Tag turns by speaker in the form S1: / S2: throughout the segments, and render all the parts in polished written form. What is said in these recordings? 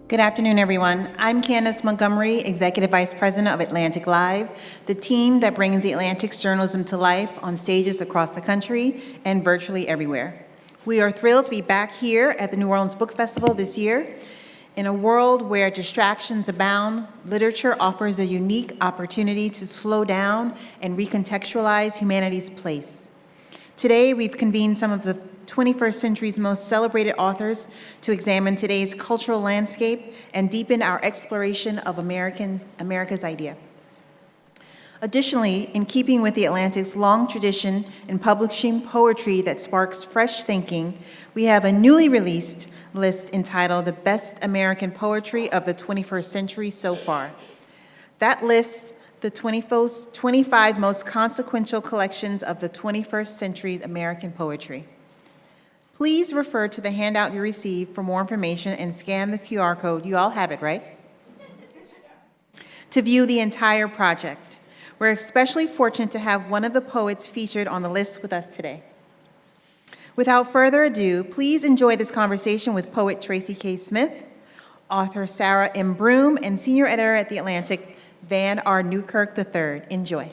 S1: Good afternoon, everyone. I'm Candace Montgomery, Executive Vice President of Atlantic Live, the team that brings the Atlantic's journalism to life on stages across the country and virtually everywhere. We are thrilled to be back here at the New Orleans Book Festival this year. In a world where distractions abound, literature offers a unique opportunity to slow down and recontextualize humanity's place. Today, we've convened some of the 21st century's most celebrated authors to examine today's cultural landscape and deepen our exploration of America's idea. Additionally, in keeping with the Atlantic's long tradition in publishing poetry that sparks fresh thinking, we have a newly released list entitled The Best American Poetry of the 21st Century So Far. That lists the 25 most consequential collections of the 21st century's American poetry. Please refer to the handout you received for more information and scan the QR code. You all have it, right? To view the entire project. We're especially fortunate to have one of the poets featured on the list with us today. Without further ado, please enjoy this conversation with poet Tracy K. Smith, author Sarah M. Broom, and senior editor at The Atlantic, Vann R. Newkirk III. Enjoy.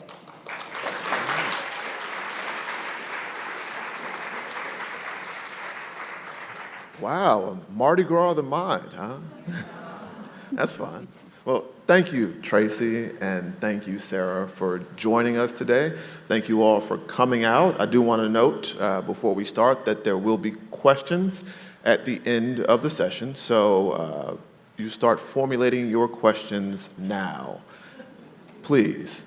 S2: Wow, a Mardi Gras of the mind, huh? That's fun. Well, thank you, Tracy, and thank you, Sarah, for joining us today. Thank you all for coming out. I do want to note before we start that there will be questions at the end of the session, so you start formulating your questions now. Please.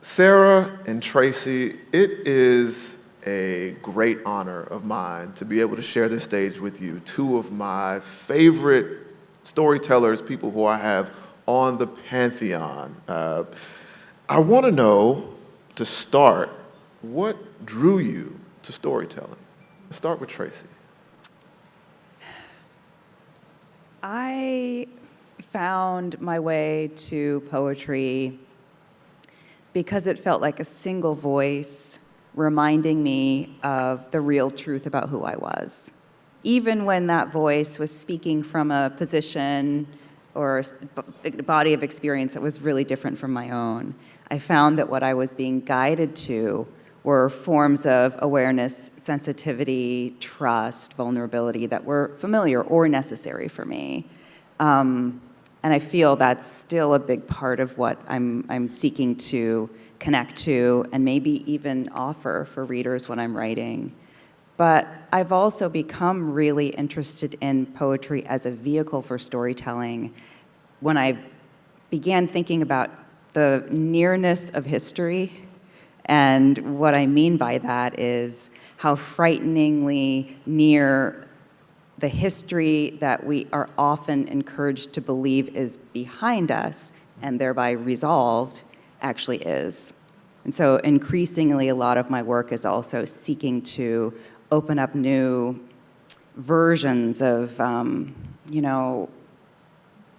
S2: Sarah and Tracy, it is a great honor of mine to be able to share this stage with you, two of my favorite storytellers, people who I have on the Pantheon. I want to know, to start, what drew you to storytelling? Let's start with Tracy.
S3: I found my way to poetry because it felt like a single voice reminding me of the real truth about who I was. Even when that voice was speaking from a position or a body of experience that was really different from my own, I found that what I was being guided to were forms of awareness, sensitivity, trust, vulnerability that were familiar or necessary for me. And I feel that's still a big part of what I'm seeking to connect to and maybe even offer for readers when I'm writing. But I've also become really interested in poetry as a vehicle for storytelling when I began thinking about the nearness of history. And what I mean by that is how frighteningly near the history that we are often encouraged to believe is behind us and thereby resolved actually is. And so increasingly, a lot of my work is also seeking to open up new versions of,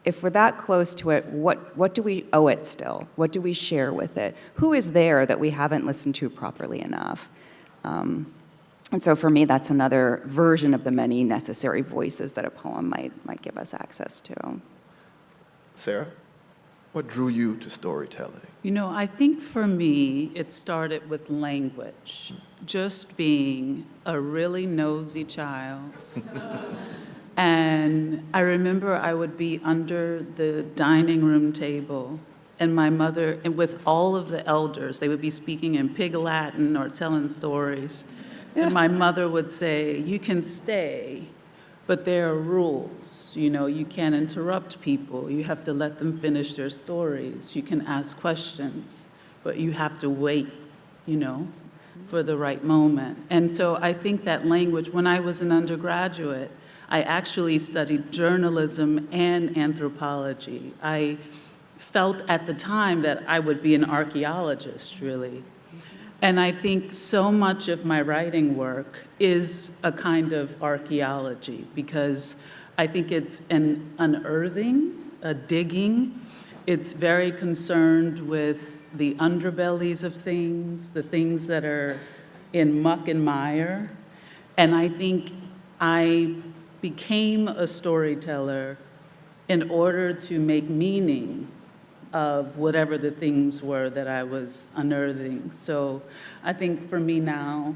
S3: if we're that close to it, what do we owe it still? What do we share with it? Who is there that we haven't listened to properly enough? And so for me, that's another version of the many necessary voices that a poem might give us access to.
S2: Sarah, what drew you to storytelling?
S4: I think for me, it started with language. Just being a really nosy child. And I remember I would be under the dining room table, and my mother, and with all of the elders, they would be speaking in Pig Latin or telling stories. And my mother would say, "You can stay, but there are rules. You can't interrupt people. You have to let them finish their stories. You can ask questions, but you have to wait, for the right moment." And so I think that language, when I was an undergraduate, I actually studied journalism and anthropology. I felt at the time that I would be an archaeologist, really. And I think so much of my writing work is a kind of archaeology because I think it's an unearthing, a digging. It's very concerned with the underbellies of things, the things that are in muck and mire. And I think I became a storyteller in order to make meaning of whatever the things were that I was unearthing. So I think for me now,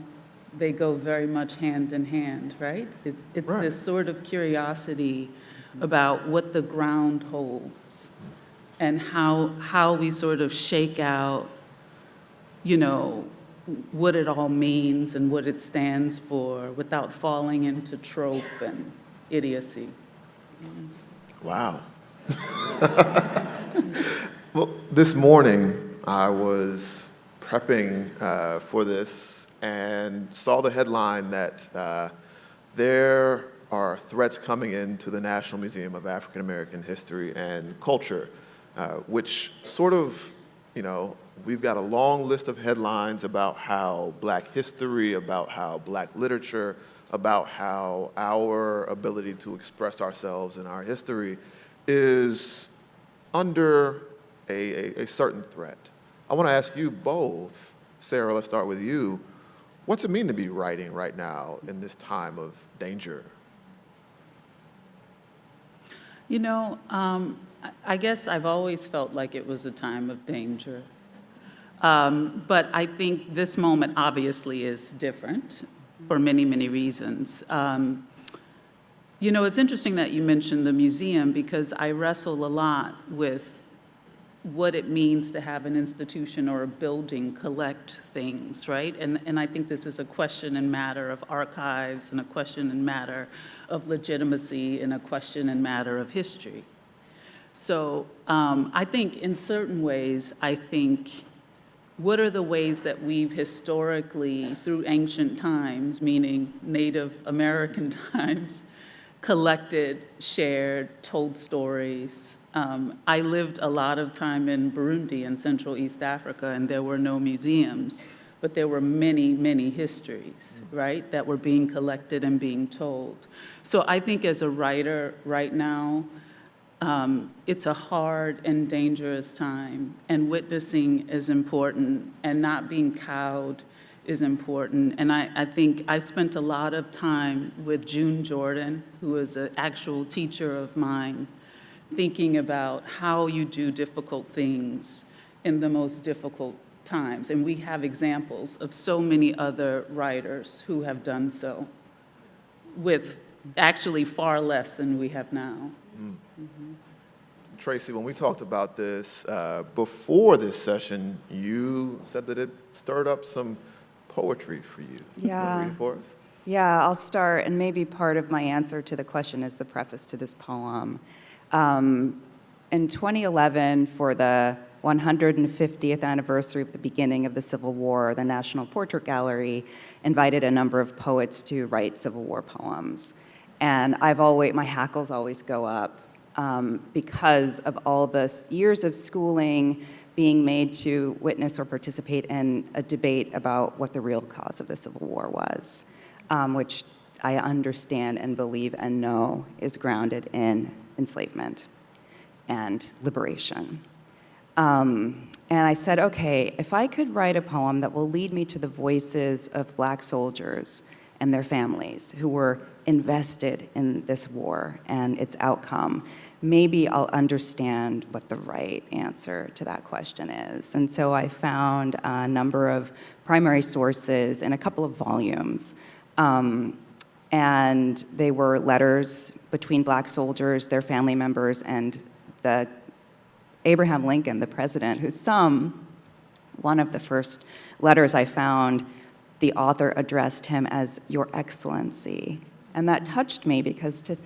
S4: they go very much hand in hand, right? It's
S2: Right.
S4: this sort of curiosity about what the ground holds and how we sort of shake out, you know, what it all means and what it stands for without falling into trope and idiocy.
S2: Wow. Well, this morning I was prepping for this and saw the headline that there are threats coming into the National Museum of African American History and Culture, which sort of, you know, we've got a long list of headlines about how Black history, about how Black literature, about how our ability to express ourselves in our history is under a certain threat. I want to ask you both, Sarah, let's start with you. What's it mean to be writing right now in this time of danger?
S4: You know, I guess I've always felt like it was a time of danger. But I think this moment obviously is different for many, many reasons. You know, it's interesting that you mentioned the museum because I wrestle a lot with what it means to have an institution or a building collect things, right? And I think this is a question and matter of archives and a question and matter of legitimacy and a question and matter of history. So I think in certain ways, what are the ways that we've historically, through ancient times, meaning Native American times, collected, shared, told stories. I lived a lot of time in Burundi in Central East Africa, and there were no museums, but there were many, many histories, right, that were being collected and being told. So I think as a writer right now, it's a hard and dangerous time, and witnessing is important, and not being cowed is important. And I think I spent a lot of time with June Jordan, who is an actual teacher of mine, thinking about how you do difficult things in the most difficult times. And we have examples of so many other writers who have done so with actually far less than we have now. Mm-hmm.
S2: Tracy, when we talked about this before this session, you said that it stirred up some poetry for you.
S3: Yeah.
S2: You want to read it for us?
S3: Yeah, I'll start, and maybe part of my answer to the question is the preface to this poem. In 2011, for the 150th anniversary of the beginning of the Civil War, the National Portrait Gallery invited a number of poets to write Civil War poems. And my hackles always go up because of all the years of schooling being made to witness or participate in a debate about what the real cause of the Civil War was, which I understand and believe and know is grounded in enslavement and liberation. And I said, okay, if I could write a poem that will lead me to the voices of Black soldiers and their families who were invested in this war and its outcome, maybe I'll understand what the right answer to that question is. And so I found a number of primary sources in a couple of volumes. And they were letters between Black soldiers, their family members, and the Abraham Lincoln, the president, one of the first letters I found, the author addressed him as Your Excellency. And that touched me because to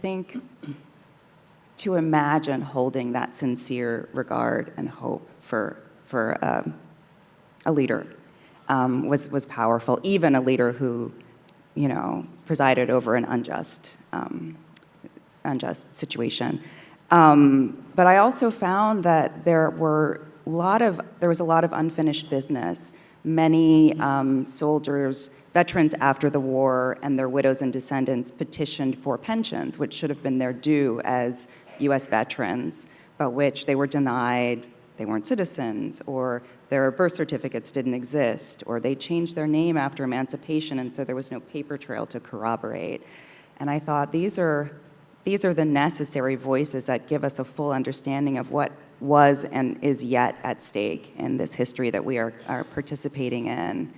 S3: imagine holding that sincere regard and hope for a leader was powerful, even a leader who, you know, presided over an unjust situation. But I also found that there was a lot of unfinished business. Many soldiers, veterans after the war, and their widows and descendants petitioned for pensions, which should have been their due as U.S. veterans, but which they were denied. They weren't citizens, or their birth certificates didn't exist, or they changed their name after emancipation, and so there was no paper trail to corroborate. And I thought, these are the necessary voices that give us a full understanding of what was and is yet at stake in this history that we are participating in.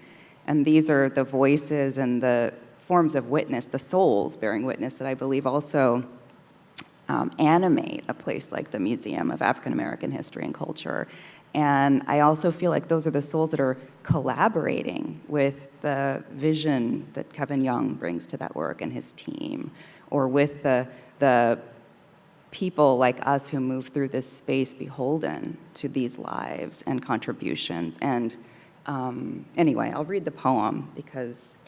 S3: And these are the voices and the forms of witness, the souls bearing witness, that I believe also animate a place like the Museum of African American History and Culture. And I also feel like those are the souls that are collaborating with the vision that Kevin Young brings to that work and his team, or with the people like us who move through this space beholden to these lives and contributions. And anyway, I'll read the poem, because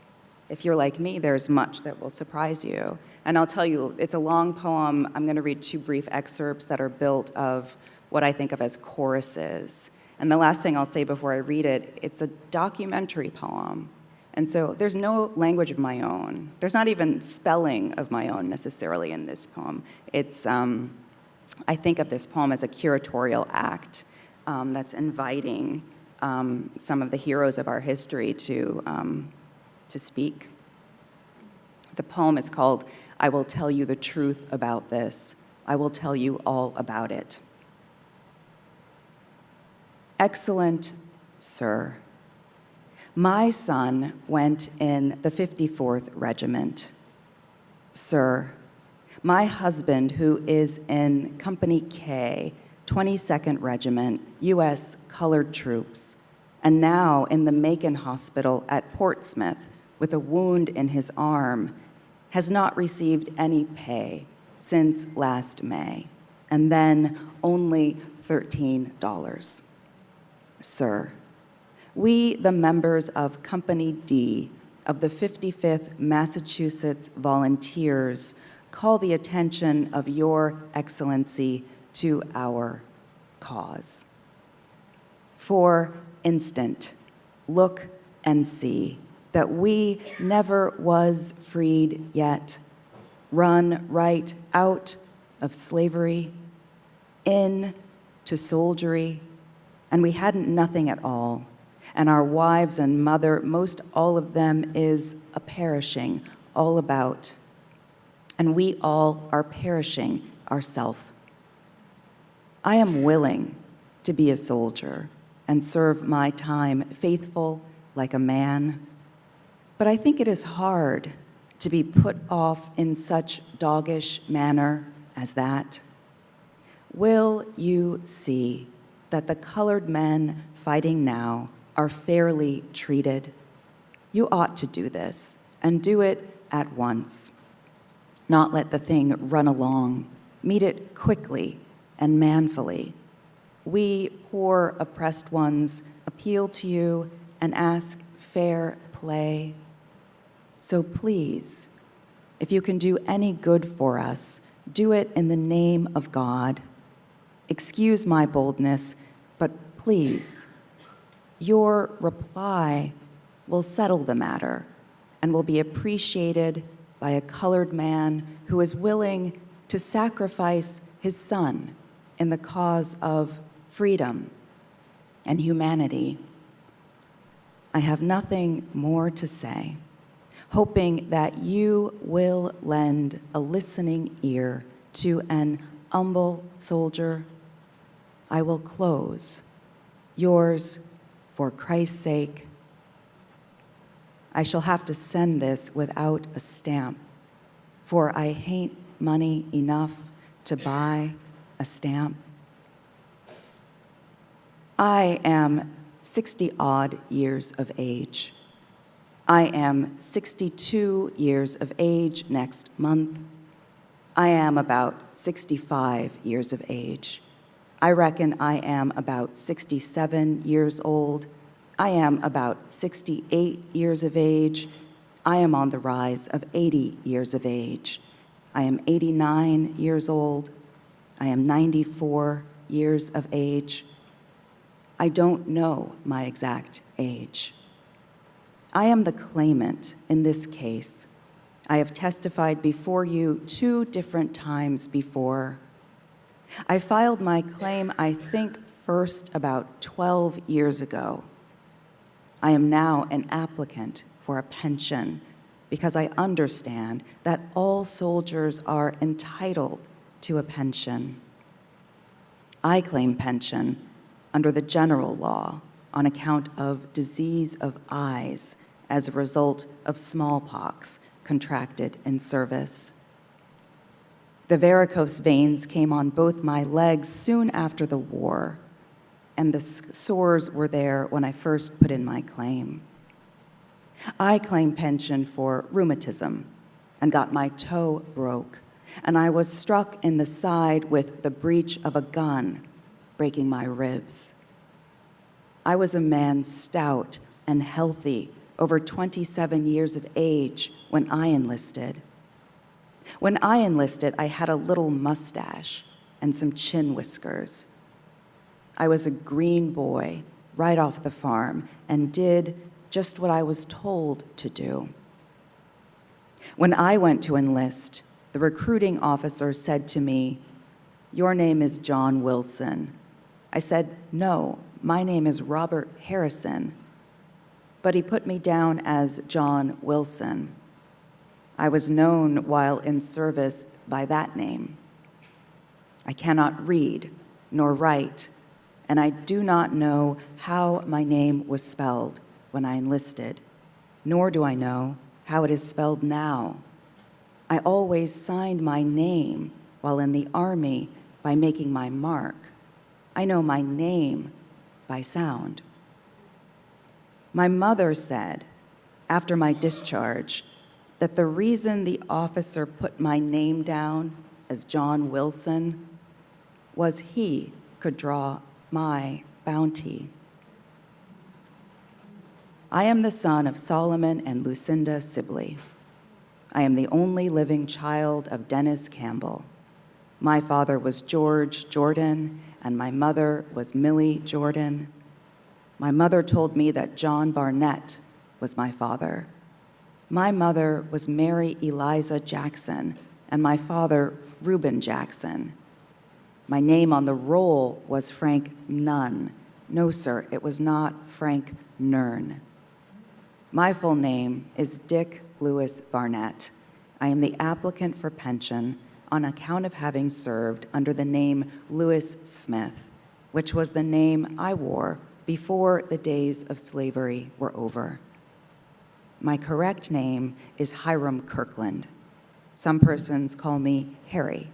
S3: if you're like me, there's much that will surprise you. And I'll tell you, it's a long poem. I'm going to read 2 brief excerpts that are built of what I think of as choruses. And the last thing I'll say before I read it, it's a documentary poem. And so there's no language of my own. There's not even spelling of my own necessarily in this poem. It's, I think of this poem as a curatorial act that's inviting some of the heroes of our history to speak. The poem is called, "I Will Tell You the Truth About This. I Will Tell You All About It." Excellent Sir, my son went in the 54th Regiment. Sir, my husband, who is in Company K, 22nd Regiment, U.S. Colored Troops, and now in the Macon Hospital at Portsmouth with a wound in his arm, has not received any pay since last May, and then only $13. Sir, we, the members of Company D of the 55th Massachusetts Volunteers, call the attention of Your Excellency to our cause. For instant, look and see that we never was freed yet, run right out of slavery, in to soldiery, and we hadn't nothing at all. And our wives and mother, most all of them is a perishing all about. And we all are perishing ourself. I am willing to be a soldier and serve my time faithful like a man, but I think it is hard to be put off in such doggish manner as that. Will you see that the colored men fighting now are fairly treated? You ought to do this, and do it at once. Not let the thing run along. Meet it quickly and manfully. We poor oppressed ones appeal to you and ask fair play. So please, if you can do any good for us, do it in the name of God. Excuse my boldness, but please, your reply will settle the matter and will be appreciated by a colored man who is willing to sacrifice his son in the cause of freedom and humanity. I have nothing more to say, hoping that you will lend a listening ear to an humble soldier. I will close. Yours, for Christ's sake. I shall have to send this without a stamp, for I hain't money enough to buy a stamp. I am 60-odd years of age. I am 62 years of age next month. I am about 65 years of age. I reckon I am about 67 years old. I am about 68 years of age. I am on the rise of 80 years of age. I am 89 years old. I am 94 years of age. I don't know my exact age. I am the claimant in this case. I have testified before you 2 different times before. I filed my claim, I think, first about 12 years ago. I am now an applicant for a pension because I understand that all soldiers are entitled to a pension. I claim pension under the general law on account of disease of eyes as a result of smallpox contracted in service. The varicose veins came on both my legs soon after the war, and the sores were there when I first put in my claim. I claim pension for rheumatism and got my toe broke, and I was struck in the side with the breech of a gun, breaking my ribs. I was a man stout and healthy, over 27 years of age when I enlisted. When I enlisted, I had a little mustache and some chin whiskers. I was a green boy right off the farm and did just what I was told to do. When I went to enlist, the recruiting officer said to me, "Your name is John Wilson." I said, "No, my name is Robert Harrison." But he put me down as John Wilson. I was known while in service by that name. I cannot read nor write, and I do not know how my name was spelled when I enlisted, nor do I know how it is spelled now. I always signed my name while in the Army by making my mark. I know my name by sound. My mother said, after my discharge, that the reason the officer put my name down as John Wilson was he could draw my bounty. I am the son of Solomon and Lucinda Sibley. I am the only living child of Dennis Campbell. My father was George Jordan, and my mother was Millie Jordan. My mother told me that John Barnett was my father. My mother was Mary Eliza Jackson, and my father, Reuben Jackson. My name on the roll was Frank Nunn. No, sir, it was not Frank Nern. My full name is Dick Lewis Barnett. I am the applicant for pension on account of having served under the name Lewis Smith, which was the name I wore before the days of slavery were over. My correct name is Hiram Kirkland. Some persons call me Harry,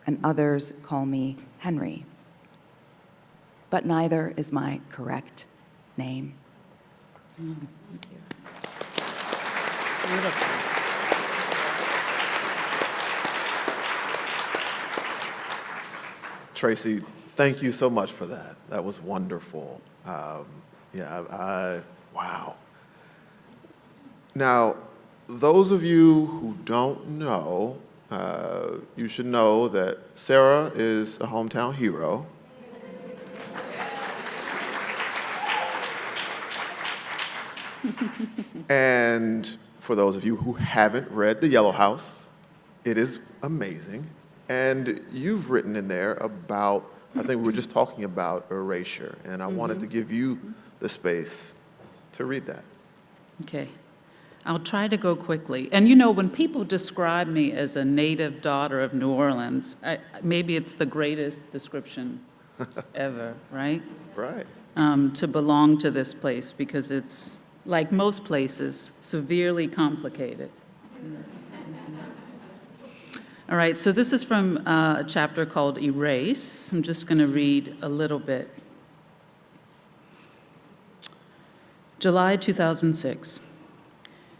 S3: and others call me Henry. But neither is my correct name.
S2: Tracy, thank you so much for that. That was wonderful. Wow. Now, those of you who don't know, you should know that Sarah is a hometown hero. And for those of you who haven't read The Yellow House, it is amazing. And you've written in there about, I think we were just talking about erasure, and I wanted to give you the space to read that.
S4: Okay. I'll try to go quickly. And you know, when people describe me as a native daughter of New Orleans, maybe it's the greatest description ever, right?
S2: Right.
S4: To belong to this place, because it's, like most places, severely complicated. All right, so this is from a chapter called Erase. I'm just going to read a little bit. July 2006.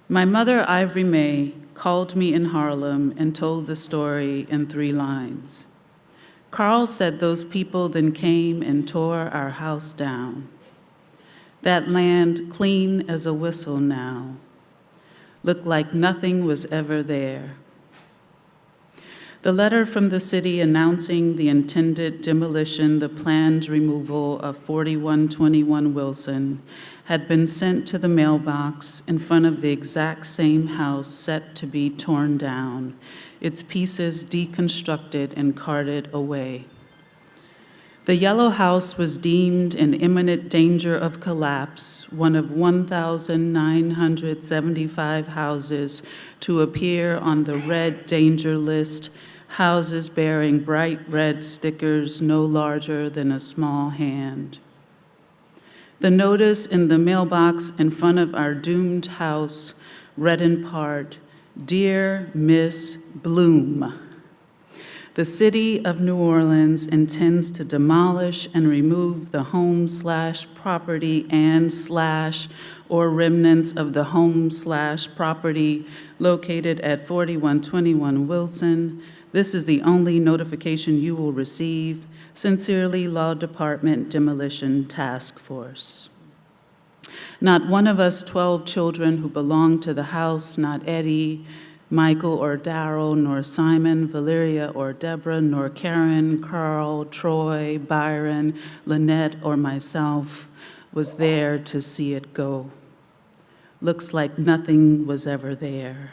S4: My mother, Ivory May, called me in Harlem and told the story in 3 lines. Carl said those people then came and tore our house down. That land, clean as a whistle now, looked like nothing was ever there. The letter from the city announcing the intended demolition, the planned removal of 4121 Wilson, had been sent to the mailbox in front of the exact same house set to be torn down, its pieces deconstructed and carted away. The yellow house was deemed in imminent danger of collapse, one of 1,975 houses to appear on the red danger list, houses bearing bright red stickers no larger than a small hand. The notice in the mailbox in front of our doomed house read in part, "Dear Miss Bloom, the city of New Orleans intends to demolish and remove the home/property and/or remnants of the home/property located at 4121 Wilson. This is the only notification you will receive. Sincerely, Law Department Demolition Task Force." Not one of us 12 children who belonged to the house, not Eddie, Michael or Darrell, nor Simon, Valeria or Deborah, nor Karen, Carl, Troy, Byron, Lynette, or myself was there to see it go. Looks like nothing was ever there.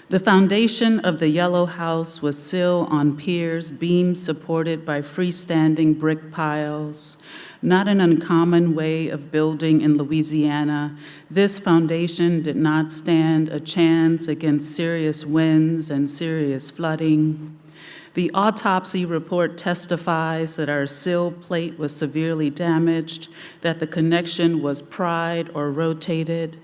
S4: The foundation of the yellow house was sill on piers, beams supported by freestanding brick piles. Not an uncommon way of building in Louisiana, this foundation did not stand a chance against serious winds and serious flooding. The autopsy report testifies that our sill plate was severely damaged, that the connection was pried or rotated.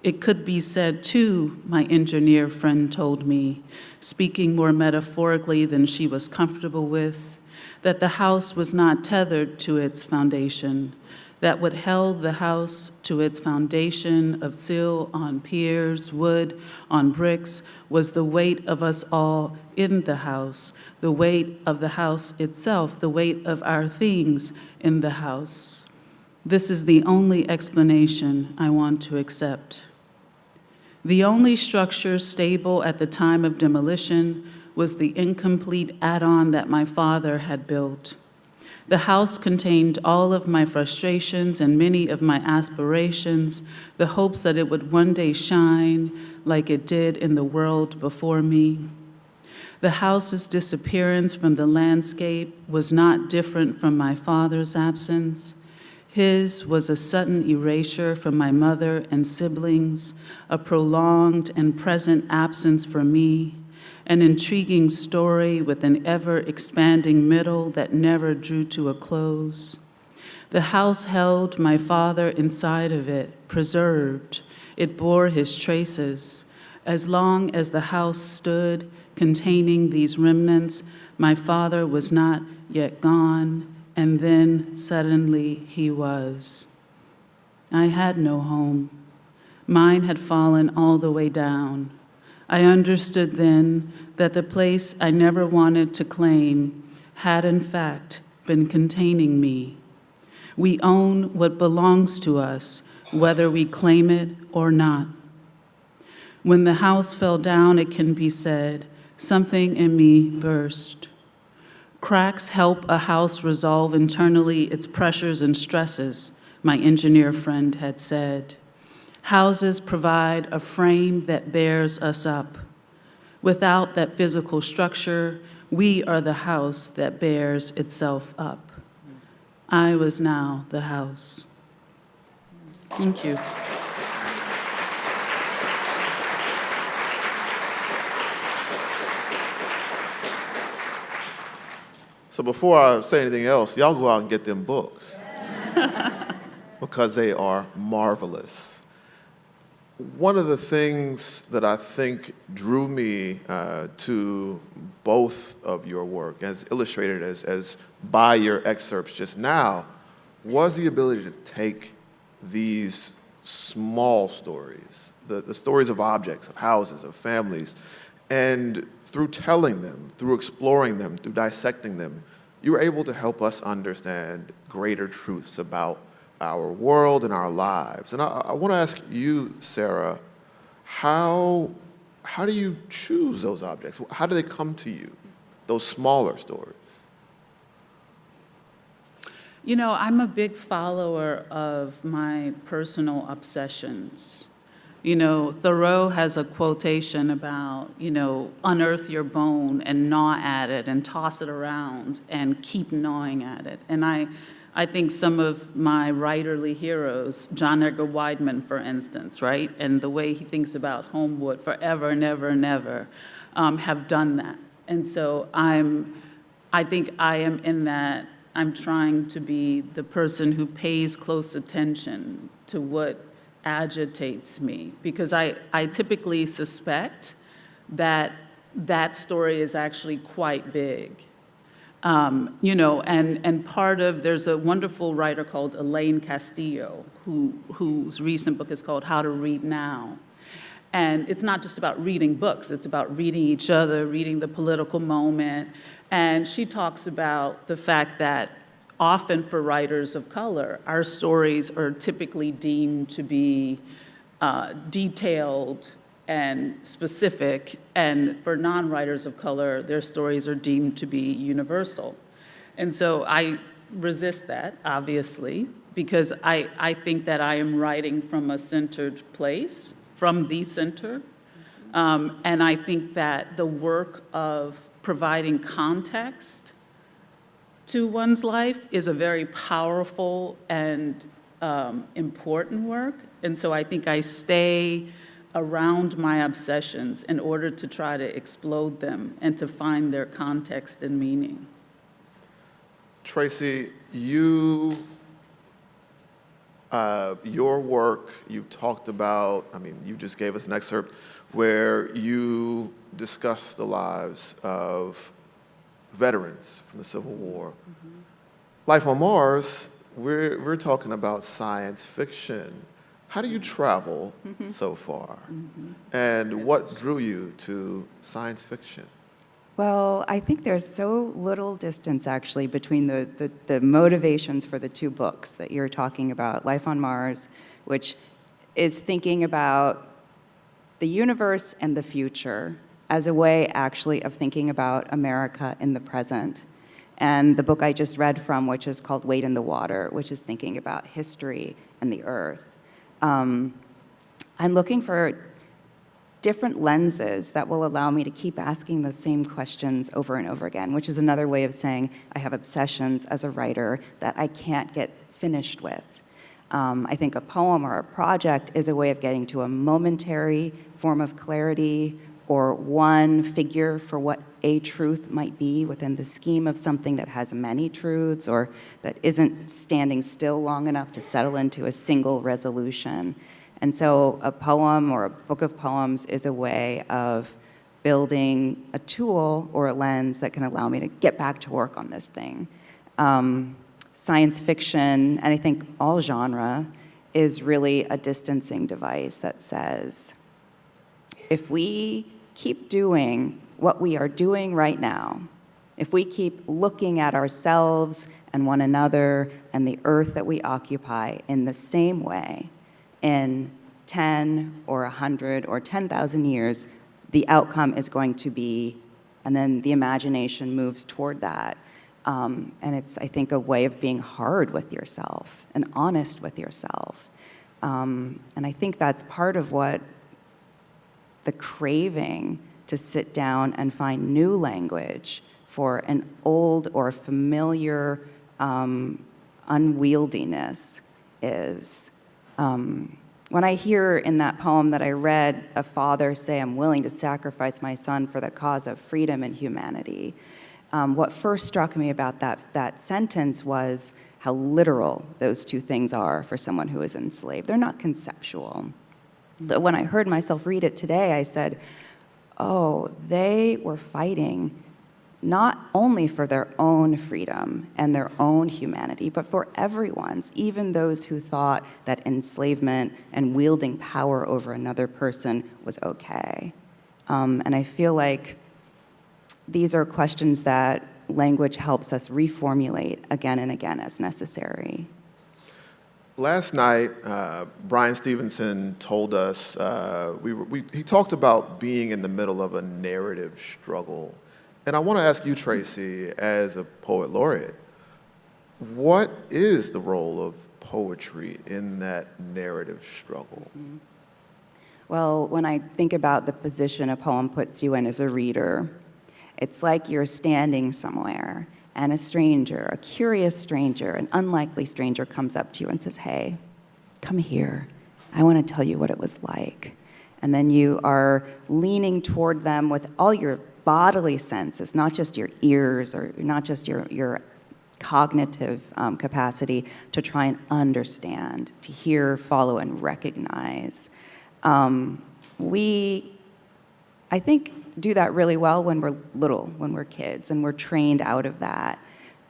S4: It could be said, too, my engineer friend told me, speaking more metaphorically than she was comfortable with, that the house was not tethered to its foundation, that what held the house to its foundation of sill on piers, wood on bricks, was the weight of us all in the house, the weight of the house itself, the weight of our things in the house. This is the only explanation I want to accept. The only structure stable at the time of demolition was the incomplete add-on that my father had built. The house contained all of my frustrations and many of my aspirations, the hopes that it would one day shine like it did in the world before me. The house's disappearance from the landscape was not different from my father's absence. His was a sudden erasure from my mother and siblings, a prolonged and present absence for me, an intriguing story with an ever-expanding middle that never drew to a close. The house held my father inside of it, preserved. It bore his traces. As long as the house stood, containing these remnants, my father was not yet gone, and then suddenly he was. I had no home. Mine had fallen all the way down. I understood then that the place I never wanted to claim had in fact been containing me. We own what belongs to us, whether we claim it or not. When the house fell down, it can be said, something in me burst. Cracks help a house resolve internally its pressures and stresses, my engineer friend had said. Houses provide a frame that bears us up. Without that physical structure, we are the house that bears itself up. I was now the house. Thank you.
S2: So before I say anything else, y'all go out and get them books because they are marvelous. One of the things that I think drew me to both of your work, as illustrated as by your excerpts just now, was the ability to take these small stories, the stories of objects, of houses, of families, and through telling them, through exploring them, through dissecting them, you were able to help us understand greater truths about our world and our lives. And I want to ask you, Sarah, how do you choose those objects? How do they come to you, those smaller stories?
S4: You know, I'm a big follower of my personal obsessions. You know, Thoreau has a quotation about, you know, unearth your bone and gnaw at it and toss it around and keep gnawing at it. And I think some of my writerly heroes, John Edgar Wideman, for instance, right, and the way he thinks about Homewood forever and ever and ever, have done that. And so I think I am in that. I'm trying to be the person who pays close attention to what agitates me, because I typically suspect that that story is actually quite big. You know, and part of, there's a wonderful writer called Elaine Castillo, whose recent book is called How to Read Now. And it's not just about reading books, it's about reading each other, reading the political moment. And she talks about the fact that often for writers of color, our stories are typically deemed to be detailed and specific, and for non-writers of color, their stories are deemed to be universal. And so I resist that, obviously, because I think that I am writing from a centered place, from the center, and I think that the work of providing context to one's life is a very powerful and important work. And so I think I stay around my obsessions in order to try to explode them and to find their context and meaning.
S2: Tracy, your work, you talked about, I mean, you just gave us an excerpt where you discussed the lives of veterans from the Civil War. Mm-hmm. Life on Mars, we're talking about science fiction. How do you travel so far? Mm-hmm. And what drew you to science fiction?
S3: Well, I think there's so little distance, actually, between the motivations for the two books that you're talking about. Life on Mars, which is thinking about the universe and the future as a way, actually, of thinking about America in the present. And the book I just read from, which is called Wade in the Water, which is thinking about history and the earth. I'm looking for different lenses that will allow me to keep asking the same questions over and over again, which is another way of saying I have obsessions as a writer that I can't get finished with. I think a poem or a project is a way of getting to a momentary form of clarity or one figure for what a truth might be within the scheme of something that has many truths or that isn't standing still long enough to settle into a single resolution. And so a poem or a book of poems is a way of building a tool or a lens that can allow me to get back to work on this thing. Science fiction, and I think all genre, is really a distancing device that says, if we keep doing what we are doing right now, if we keep looking at ourselves and one another and the earth that we occupy in the same way, in 10 or 100 or 10,000 years, the outcome is going to be, and then the imagination moves toward that. And it's, I think, a way of being hard with yourself and honest with yourself. And I think that's part of what the craving to sit down and find new language for an old or familiar unwieldiness is. When I hear in that poem that I read a father say, I'm willing to sacrifice my son for the cause of freedom and humanity, what first struck me about that sentence was how literal those two things are for someone who is enslaved. They're not conceptual. But when I heard myself read it today, I said, oh, they were fighting not only for their own freedom and their own humanity, but for everyone's, even those who thought that enslavement and wielding power over another person was okay. And I feel like these are questions that language helps us reformulate again and again as necessary.
S2: Last night, Brian Stevenson told us, he talked about being in the middle of a narrative struggle. And I want to ask you, Tracy, as a poet laureate, what is the role of poetry in that narrative struggle?
S3: Well, when I think about the position a poem puts you in as a reader, it's like you're standing somewhere and a stranger, a curious stranger, an unlikely stranger comes up to you and says, "Hey, come here. I want to tell you what it was like." And then you are leaning toward them with all your bodily senses, not just your ears or not just your cognitive capacity, to try and understand, to hear, follow, and recognize. We, I think, do that really well when we're little, when we're kids, and we're trained out of that.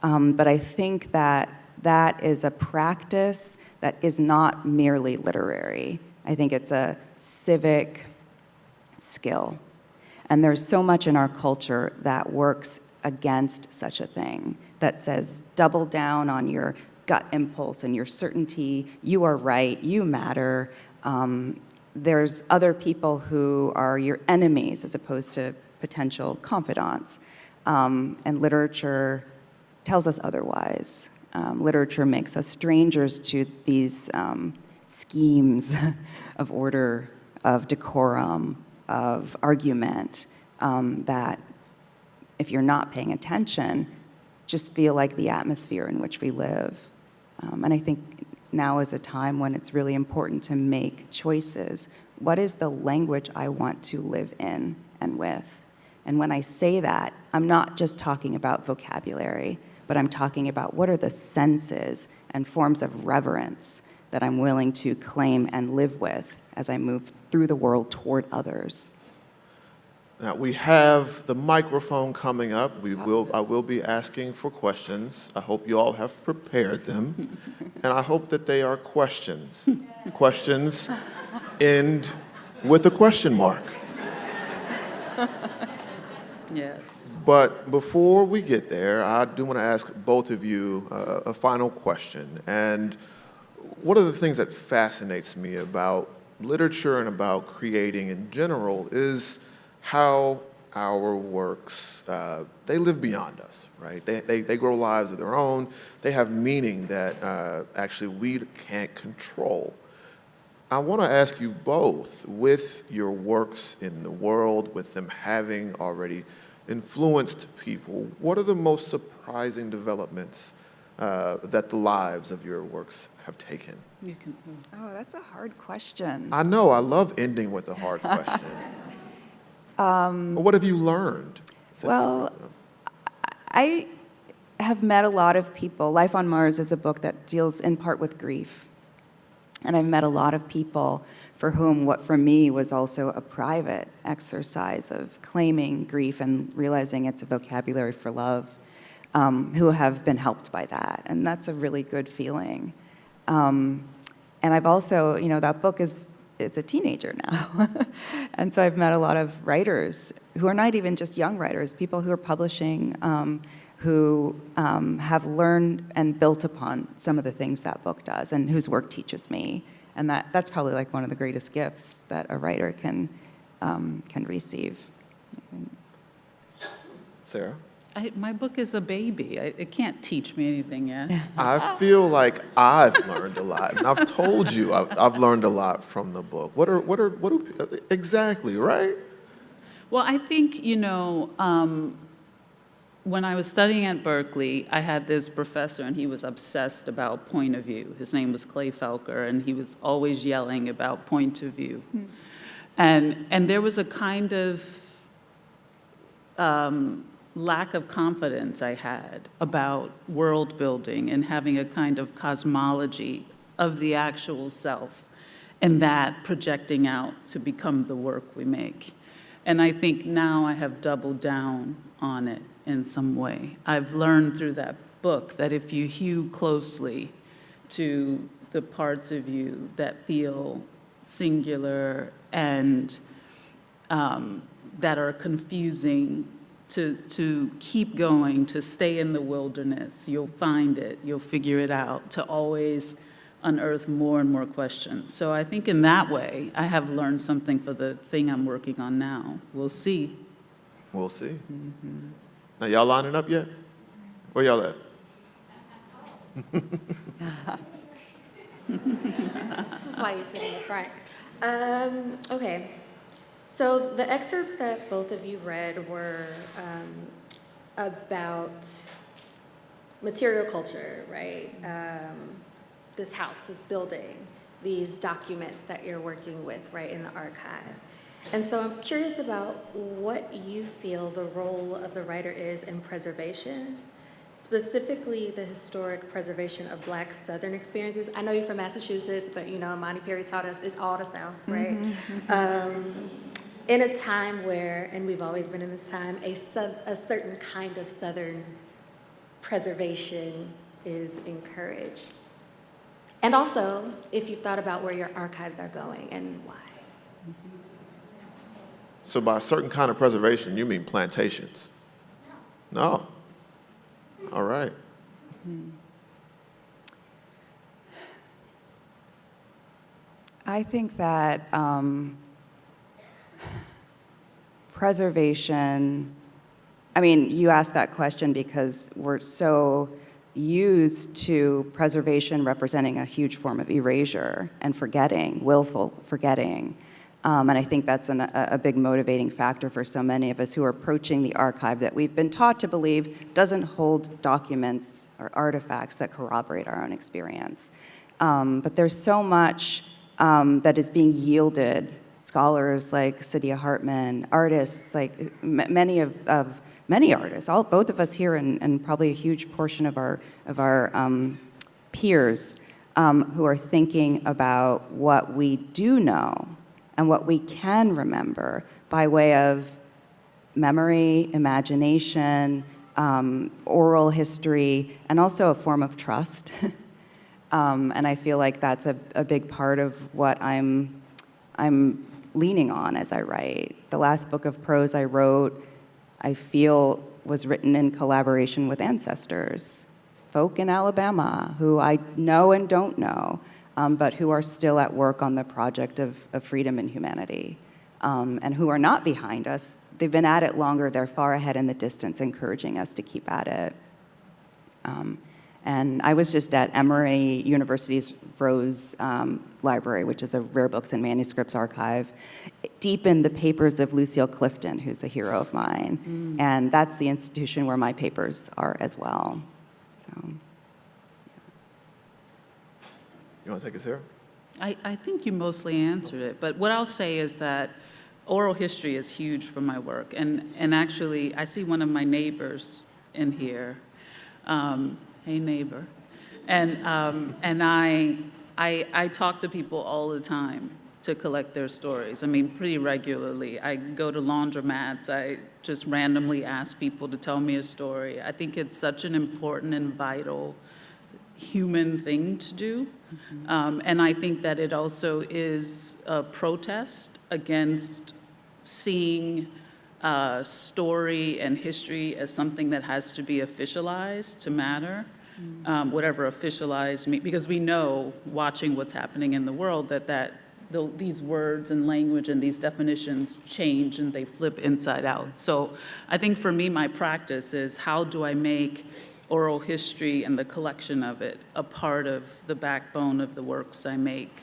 S3: But I think that that is a practice that is not merely literary. I think it's a civic skill. And there's so much in our culture that works against such a thing, that says double down on your gut impulse and your certainty. You are right, you matter. There's other people who are your enemies as opposed to potential confidants. And literature tells us otherwise. Literature makes us strangers to these schemes of order, of decorum, of argument, that if you're not paying attention, just feel like the atmosphere in which we live. And I think now is a time when it's really important to make choices. What is the language I want to live in and with? And when I say that, I'm not just talking about vocabulary, but I'm talking about what are the senses and forms of reverence that I'm willing to claim and live with as I move through the world toward others.
S2: Now, we have the microphone coming up. I will be asking for questions. I hope you all have prepared them. And I hope that they are questions. Questions end with a question mark.
S4: Yes.
S2: But before we get there, I do want to ask both of you a final question. And one of the things that fascinates me about literature and about creating in general is how our works, they live beyond us, right? They grow lives of their own. They have meaning that actually we can't control. I want to ask you both, with your works in the world, with them having already influenced people, what are the most surprising developments that the lives of your works have taken?
S4: You can.
S3: Oh, that's a hard question.
S2: I know, I love ending with a hard question. What have you learned?
S3: Well, I have met a lot of people. Life on Mars is a book that deals in part with grief. And I've met a lot of people for whom what for me was also a private exercise of claiming grief and realizing it's a vocabulary for love, who have been helped by that. And that's a really good feeling. And I've also, that book it's a teenager now. And so I've met a lot of writers who are not even just young writers, people who are publishing, who have learned and built upon some of the things that book does and whose work teaches me. And that's probably like one of the greatest gifts that a writer can receive.
S2: Sarah?
S4: My book is a baby. It can't teach me anything yet.
S2: I feel like I've learned a lot, and I've told you I've learned a lot from the book. What do exactly, right?
S4: Well, I think, when I was studying at Berkeley, I had this professor, and he was obsessed about point of view. His name was Clay Felker, and he was always yelling about point of view. And there was a kind of lack of confidence I had about world building and having a kind of cosmology of the actual self, and that projecting out to become the work we make. And I think now I have doubled down on it in some way. I've learned through that book that if you hew closely to the parts of you that feel singular and that are confusing, to keep going, to stay in the wilderness, you'll find it, you'll figure it out, to always unearth more and more questions. So I think in that way, I have learned something for the thing I'm working on now. We'll see.
S2: We'll see. Mm-hmm. Now, y'all lining up yet? Where y'all at?
S5: This is why you're sitting in the front. Okay. So the excerpts that both of you read were about material culture, right? This house, this building, these documents that you're working with, right, in the archive. And so I'm curious about what you feel the role of the writer is in preservation, specifically the historic preservation of Black Southern experiences. I know you're from Massachusetts, but you know, Monty Perry taught us it's all the South, right? In a time where, and we've always been in this time, a certain kind of Southern preservation is encouraged. And also, if you've thought about where your archives are going and why.
S2: So by a certain kind of preservation, you mean plantations? No. All right.
S3: I think that preservation, I mean, you asked that question because we're so used to preservation representing a huge form of erasure and forgetting, willful forgetting. And I think that's a big motivating factor for so many of us who are approaching the archive that we've been taught to believe doesn't hold documents or artifacts that corroborate our own experience. But there's so much that is being yielded. Scholars like Saidiya Hartman, artists like many artists, both of us here, and probably a huge portion of our peers who are thinking about what we do know and what we can remember by way of memory, imagination, oral history, and also a form of trust. And I feel like that's a big part of what I'm leaning on as I write. The last book of prose I wrote, I feel was written in collaboration with ancestors, folk in Alabama who I know and don't know, but who are still at work on the project of freedom and humanity, and who are not behind us. They've been at it longer, they're far ahead in the distance, encouraging us to keep at it. And I was just at Emory University's Rose Library, which is a rare books and manuscripts archive, deepen the papers of Lucille Clifton, who's a hero of mine. And that's the institution where my papers are as well. So, yeah.
S2: You want to take it, Sarah?
S4: I think you mostly answered it, but what I'll say is that oral history is huge for my work. And actually, I see one of my neighbors in here. Hey, neighbor. And I talk to people all the time to collect their stories. I mean, pretty regularly. I go to laundromats. I just randomly ask people to tell me a story. I think it's such an important and vital human thing to do. And I think that it also is a protest against seeing story and history as something that has to be officialized to matter, whatever officialized means, because we know, watching what's happening in the world, that these words and language and these definitions change and they flip inside out. So I think for me, my practice is how do I make oral history and the collection of it a part of the backbone of the works I make,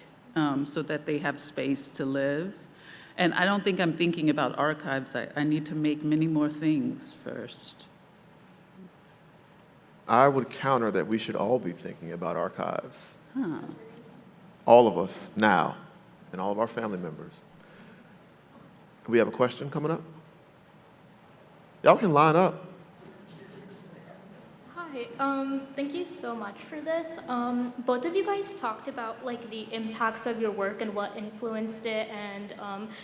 S4: so that they have space to live. And I don't think I'm thinking about archives. I need to make many more things first.
S2: I would counter that we should all be thinking about archives. All of us now, and all of our family members. We have a question coming up? Y'all can line up.
S6: Hi, thank you so much for this. Both of you guys talked about like the impacts of your work and what influenced it, and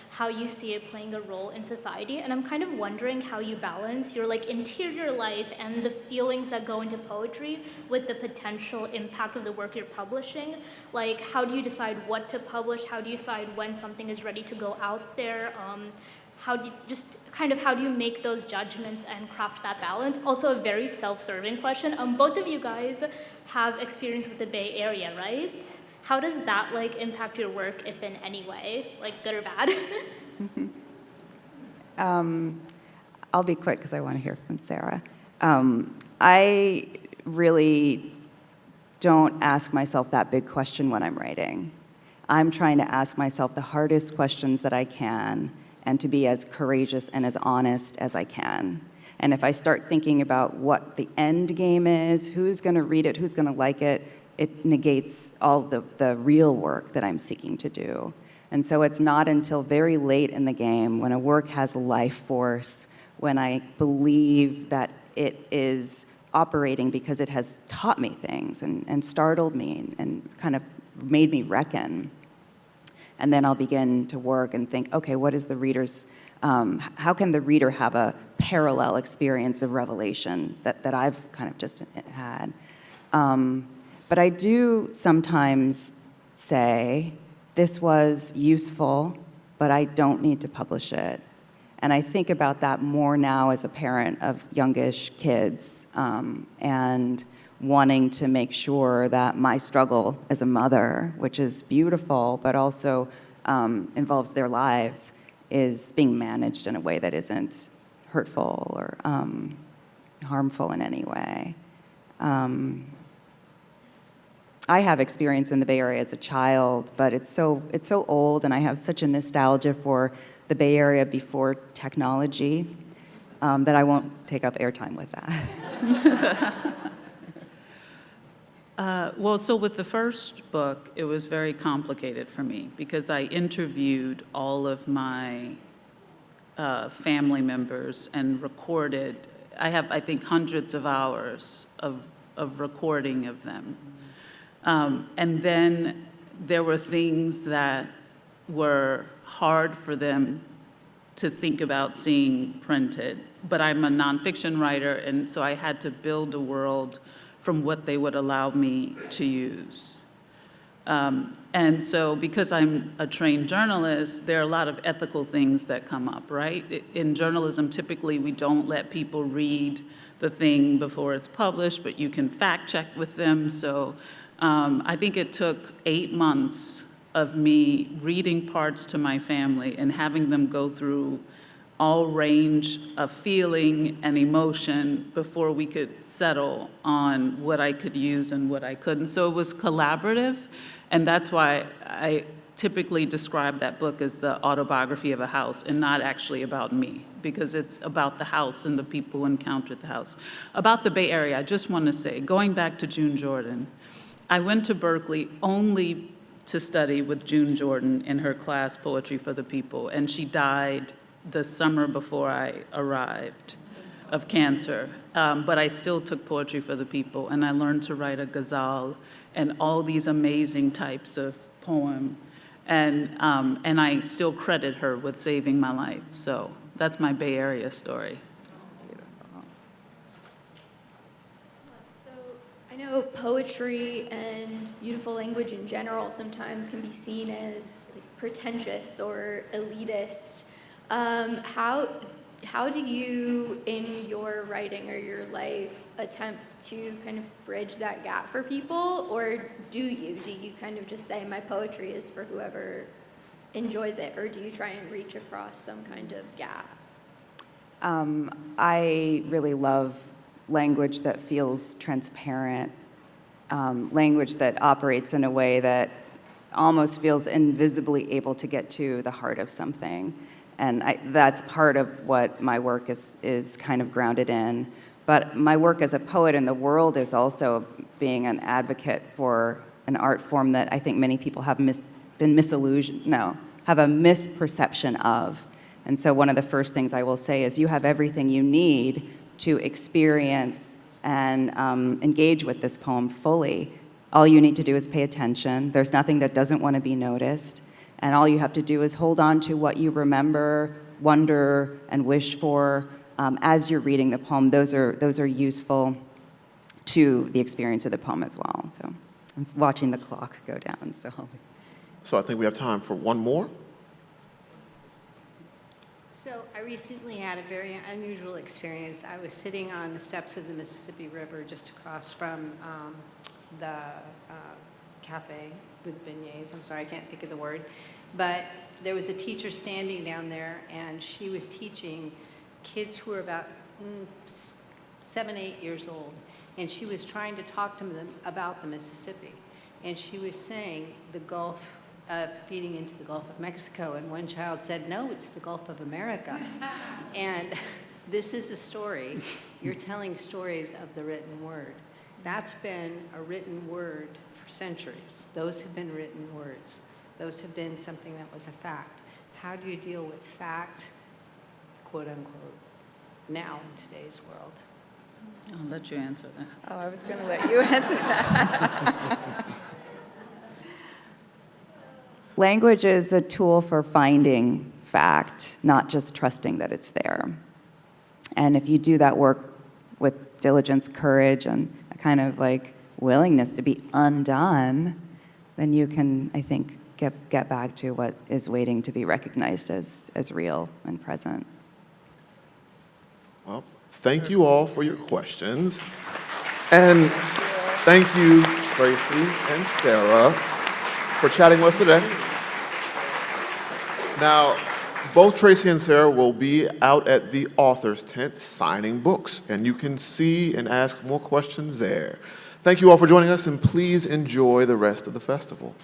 S6: how you see it playing a role in society. And I'm kind of wondering how you balance your like interior life and the feelings that go into poetry with the potential impact of the work you're publishing. Like, how do you decide what to publish? How do you decide when something is ready to go out there? How do you make those judgments and craft that balance? Also a very self-serving question. Both of you guys have experience with the Bay Area, right? How does that like impact your work, if in any way, like good or bad?
S3: I'll be quick because I want to hear from Sarah. I really don't ask myself that big question when I'm writing. I'm trying to ask myself the hardest questions that I can and to be as courageous and as honest as I can. And if I start thinking about what the end game is, who's going to read it, who's going to like it, it negates all the real work that I'm seeking to do. And so it's not until very late in the game, when a work has life force, when I believe that it is operating because it has taught me things and startled me and kind of made me reckon. And then I'll begin to work and think, okay, what is the reader's, how can the reader have a parallel experience of revelation that I've kind of just had? But I do sometimes say, this was useful, but I don't need to publish it. And I think about that more now as a parent of youngish kids, and wanting to make sure that my struggle as a mother, which is beautiful, but also involves their lives, is being managed in a way that isn't hurtful or harmful in any way. I have experience in the Bay Area as a child, but it's so old, and I have such a nostalgia for the Bay Area before technology that I won't take up airtime with that.
S4: Well, so with the first book, it was very complicated for me because I interviewed all of my family members and recorded. I have, I think, hundreds of hours of recording of them. And then there were things that were hard for them to think about seeing printed. But I'm a nonfiction writer, and so I had to build a world from what they would allow me to use. And so because I'm a trained journalist, there are a lot of ethical things that come up, right? In journalism, typically we don't let people read the thing before it's published, but you can fact check with them. So I think it took 8 months of me reading parts to my family and having them go through all range of feeling and emotion before we could settle on what I could use and what I couldn't. So it was collaborative, and that's why I typically describe that book as the autobiography of a house and not actually about me, because it's about the house and the people who encountered the house. About the Bay Area, I just want to say, going back to June Jordan, I went to Berkeley only to study with June Jordan in her class, Poetry for the People, and she died the summer before I arrived of cancer. But I still took Poetry for the People, and I learned to write a ghazal and all these amazing types of poem, and I still credit her with saving my life. So that's my Bay Area story.
S6: I know poetry and beautiful language in general sometimes can be seen as like pretentious or elitist. How do you, in your writing or your life, attempt to kind of bridge that gap for people, or do you kind of just say my poetry is for whoever enjoys it, or do you try and reach across some kind of gap?
S3: I really love language that feels transparent, language that operates in a way that almost feels invisibly able to get to the heart of something. And that's part of what my work is kind of grounded in. But my work as a poet in the world is also being an advocate for an art form that I think many people have have a misperception of. And so one of the first things I will say is you have everything you need to experience and engage with this poem fully. All you need to do is pay attention. There's nothing that doesn't want to be noticed. And all you have to do is hold on to what you remember, wonder, and wish for as you're reading the poem. Those are useful to the experience of the poem as well. So I'm watching the clock go down.
S2: So I think we have time for one more.
S7: So I recently had a very unusual experience. I was sitting on the steps of the Mississippi River just across from the cafe with beignets. I'm sorry, I can't think of the word. But there was a teacher standing down there, and she was teaching kids who were about 7, 8 years old. And she was trying to talk to them about the Mississippi. And she was saying the Gulf feeding into the Gulf of Mexico, and one child said, no, it's the Gulf of America. And this is a story. You're telling stories of the written word. That's been a written word for centuries. Those have been written words. Those have been something that was a fact. How do you deal with fact, quote unquote, now in today's world?
S4: I'll let you answer that.
S3: Oh, I was going to let you answer that. Language is a tool for finding fact, not just trusting that it's there. And if you do that work with diligence, courage, and a kind of like willingness to be undone, then you can, I think, get back to what is waiting to be recognized as real and present.
S2: Well, thank you all for your questions. And thank you, Tracy and Sarah, for chatting with us today. Now, both Tracy and Sarah will be out at the author's tent signing books, and you can see and ask more questions there. Thank you all for joining us, and please enjoy the rest of the festival.